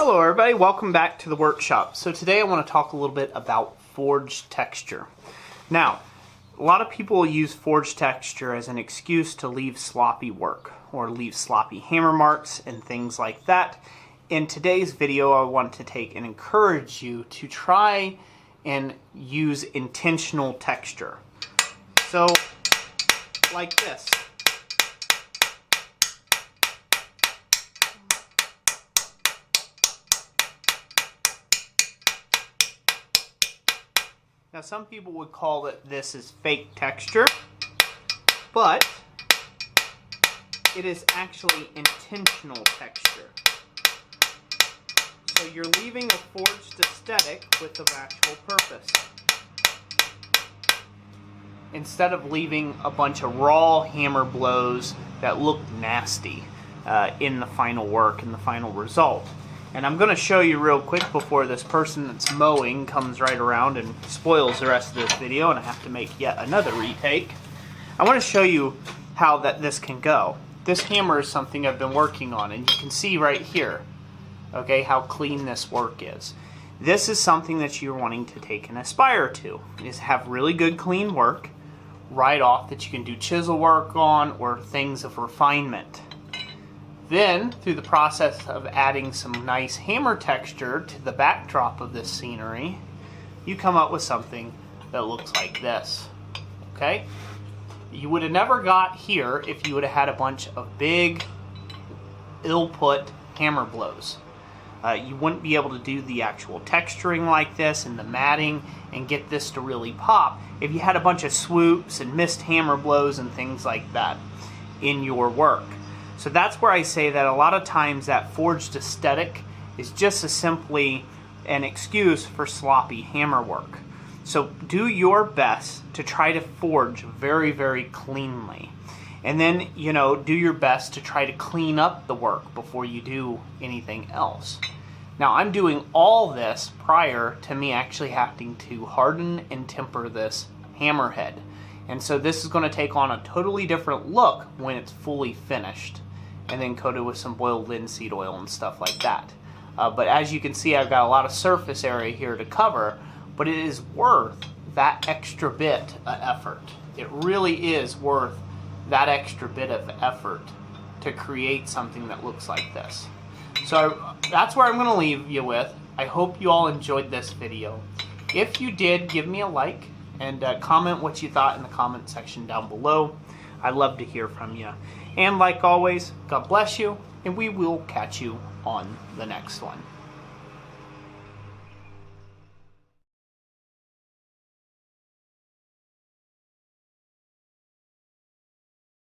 Hello everybody, welcome back to the workshop. So today I want to talk a little bit about forged texture. Now, a lot of people use forged texture as an excuse to leave sloppy work or leave sloppy hammer marks and things like that. In today's video, I want to take and encourage you to try and use intentional texture. So, like this. Now some people would call it this is fake texture, but it is actually intentional texture. So you're leaving a forged aesthetic with an actual purpose. Instead of leaving a bunch of raw hammer blows that look nasty in the final work, in the final result. And I'm going to show you real quick before this person that's mowing comes right around and spoils the rest of this video and I have to make yet another retake. I want to show you how this can go. This hammer is something I've been working on, and you can see right here, okay, how clean this work is. This is something that you're wanting to take and aspire to, is have really good clean work right off that you can do chisel work on or things of refinement. Then, through the process of adding some nice hammer texture to the backdrop of this scenery, you come up with something that looks like this. Okay? You would have never got here if you would have had a bunch of big, ill-put hammer blows. You wouldn't be able to do the actual texturing like this and the matting and get this to really pop if you had a bunch of swoops and missed hammer blows and things like that in your work. So that's where I say that a lot of times that forged aesthetic is just simply an excuse for sloppy hammer work. So do your best to try to forge very, very cleanly. And then, do your best to try to clean up the work before you do anything else. Now, I'm doing all this prior to me actually having to harden and temper this hammerhead. And so this is going to take on a totally different look when it's fully finished, and then coated with some boiled linseed oil and stuff like that. But as you can see, I've got a lot of surface area here to cover, but it is worth that extra bit of effort. It really is worth that extra bit of effort to create something that looks like this. So that's where I'm going to leave you with. I hope you all enjoyed this video. If you did, give me a like and comment what you thought in the comment section down below. I'd love to hear from you. And like always, God bless you, and we will catch you on the next one.